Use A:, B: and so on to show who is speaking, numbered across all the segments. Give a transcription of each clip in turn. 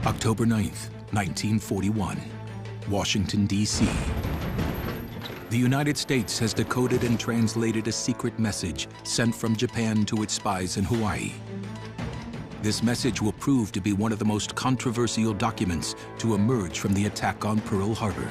A: October 9th, 1941, Washington, D.C. The United States has decoded and translated a secret message sent from Japan to its spies in Hawaii. This message will prove to be one of the most controversial documents to emerge from the attack on Pearl Harbor.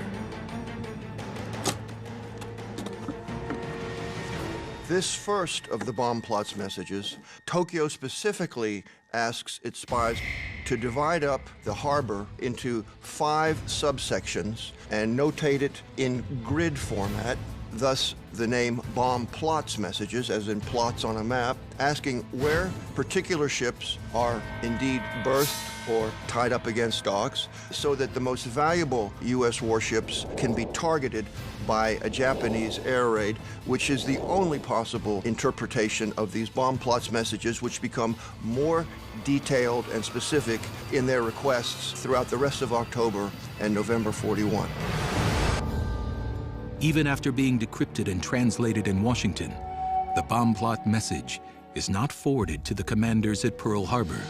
B: This first of the bomb plots messages, Tokyo specifically asks its spies to divide up the harbor into 5 subsections and notate it in grid format, thus the name bomb plots messages, as in plots on a map, asking where particular ships are indeed berthed or tied up against docks, so that the most valuable U.S. warships can be targeted by a Japanese air raid, which is the only possible interpretation of these bomb plots messages, which become more detailed and specific in their requests throughout the rest of October and November 41.
A: Even after being decrypted and translated in Washington, the bomb plot message is not forwarded to the commanders at Pearl Harbor,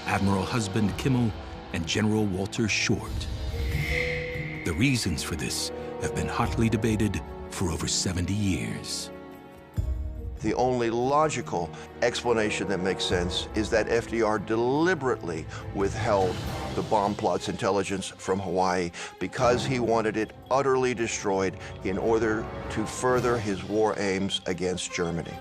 A: Admiral Husband Kimmel and General Walter Short. The reasons for this have been hotly debated for over 70 years.
B: The only logical explanation that makes sense is that FDR deliberately withheld the bomb plot's intelligence from Hawaii because he wanted it utterly destroyed in order to further his war aims against Germany.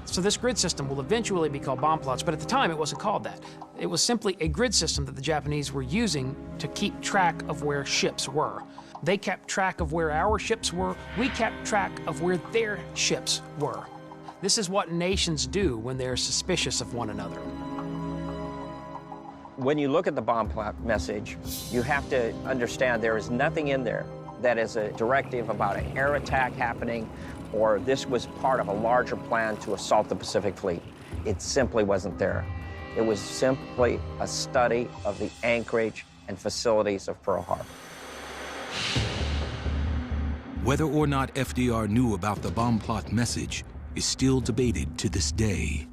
C: So this grid system will eventually be called bomb plots, but at the time it wasn't called that. It was simply a grid system that the Japanese were using to keep track of where ships were. They kept track of where our ships were. We kept track of where their ships were. This is what nations do when they're suspicious of one another.
D: When you look at the bomb plot message, you have to understand there is nothing in there that is a directive about an air attack happening or this was part of a larger plan to assault the Pacific Fleet. It simply wasn't there. It was simply a study of the anchorage and facilities of Pearl Harbor.
A: Whether or not FDR knew about the bomb plot message is still debated to this day.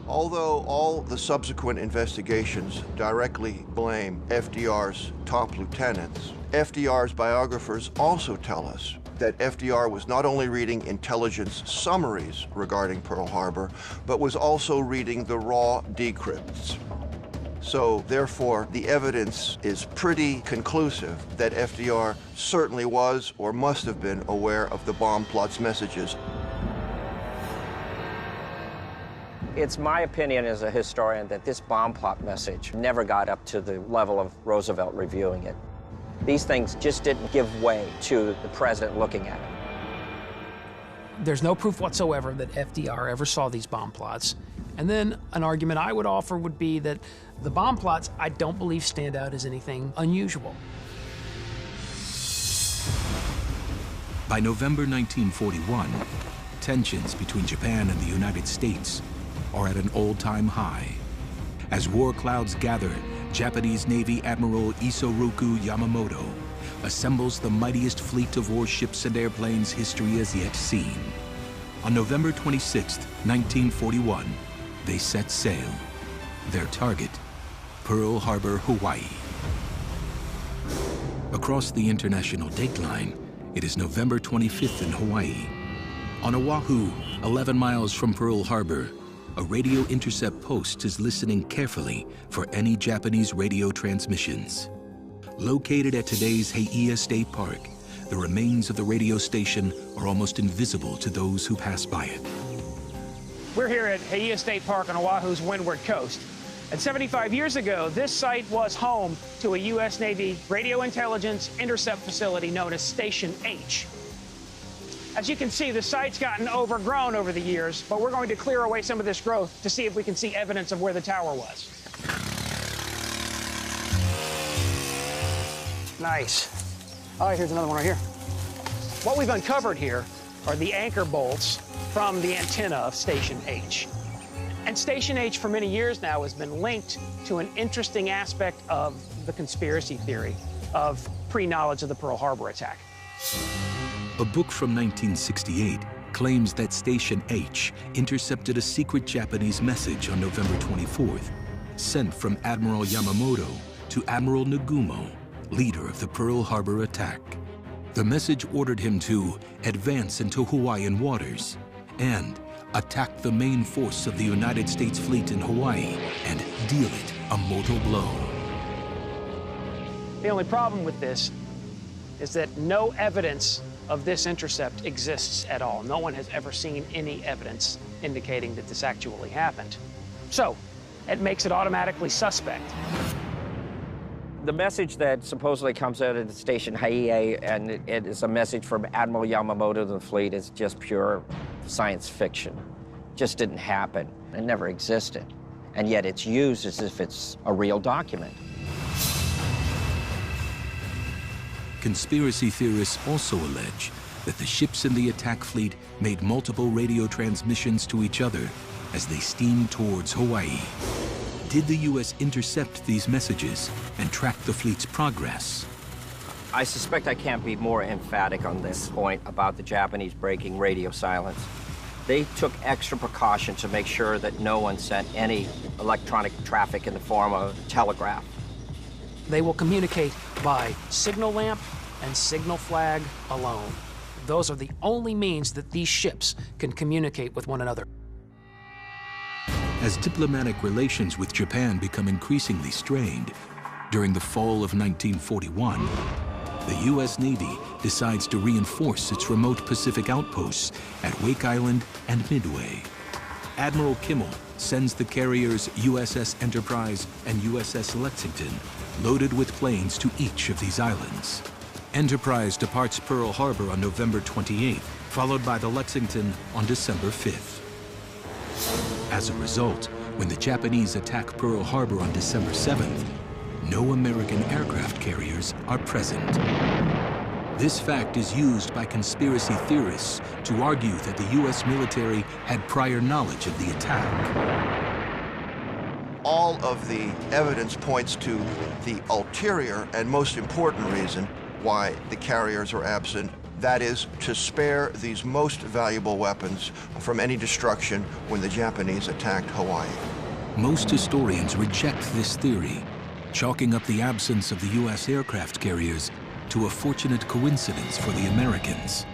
B: Although all the subsequent investigations directly blame FDR's top lieutenants, FDR's biographers also tell us that FDR was not only reading intelligence summaries regarding Pearl Harbor, but was also reading the raw decrypts. So, therefore, the evidence is pretty conclusive that FDR certainly was or must have been aware of the bomb plot's messages.
D: It's my opinion as a historian that this bomb plot message never got up to the level of Roosevelt reviewing it. These things just didn't give way to the president looking at it.
C: There's no proof whatsoever that FDR ever saw these bomb plots. And then an argument I would offer would be that the bomb plots, I don't believe, stand out as anything unusual.
A: By November 1941, tensions between Japan and the United States are at an all-time high. As war clouds gather, Japanese Navy Admiral Isoroku Yamamoto assembles the mightiest fleet of warships and airplanes history has yet seen. On November 26, 1941, they set sail. Their target, Pearl Harbor, Hawaii. Across the international dateline, it is November 25th in Hawaii. On Oahu, 11 miles from Pearl Harbor, a radio intercept post is listening carefully for any Japanese radio transmissions. Located at today's Heiea State Park, the remains of the radio station are almost invisible to those who pass by it.
C: We're here at Heiea State Park on Oahu's windward coast. And 75 years ago, this site was home to a U.S. Navy radio intelligence intercept facility known as Station H. As you can see, the site's gotten overgrown over the years, but we're going to clear away some of this growth to see if we can see evidence of where the tower was. Nice. All right, here's another one right here. What we've uncovered here are the anchor bolts from the antenna of Station H. And Station H for many years now has been linked to an interesting aspect of the conspiracy theory of pre-knowledge of the Pearl Harbor attack.
A: A book from 1968 claims that Station H intercepted a secret Japanese message on November 24th sent from Admiral Yamamoto to Admiral Nagumo, leader of the Pearl Harbor attack. The message ordered him to advance into Hawaiian waters and attack the main force of the United States fleet in Hawaii and deal it a mortal blow.
C: The only problem with this is that no evidence of this intercept exists at all. No one has ever seen any evidence indicating that this actually happened. So, it makes it automatically suspect.
D: The message that supposedly comes out of the station Haie, and it is a message from Admiral Yamamoto to the fleet, is just pure science fiction. Just didn't happen. It never existed. And yet it's used as if it's a real document.
A: Conspiracy theorists also allege that the ships in the attack fleet made multiple radio transmissions to each other as they steamed towards Hawaii. Did the U.S. intercept these messages and track the fleet's progress?
D: I suspect I can't be more emphatic on this point about the Japanese breaking radio silence. They took extra precaution to make sure that no one sent any electronic traffic in the form of telegraph.
C: They will communicate by signal lamp and signal flag alone. Those are the only means that these ships can communicate with one another.
A: As diplomatic relations with Japan become increasingly strained, during the fall of 1941, the U.S. Navy decides to reinforce its remote Pacific outposts at Wake Island and Midway. Admiral Kimmel sends the carriers USS Enterprise and USS Lexington loaded with planes to each of these islands. Enterprise departs Pearl Harbor on November 28th, followed by the Lexington on December 5th. As a result, when the Japanese attack Pearl Harbor on December 7th, no American aircraft carriers are present. This fact is used by conspiracy theorists to argue that the U.S. military had prior knowledge of the attack.
B: All of the evidence points to the ulterior and most important reason why the carriers are absent. That is, to spare these most valuable weapons from any destruction when the Japanese attacked Hawaii.
A: Most historians reject this theory, chalking up the absence of the U.S. aircraft carriers to a fortunate coincidence for the Americans.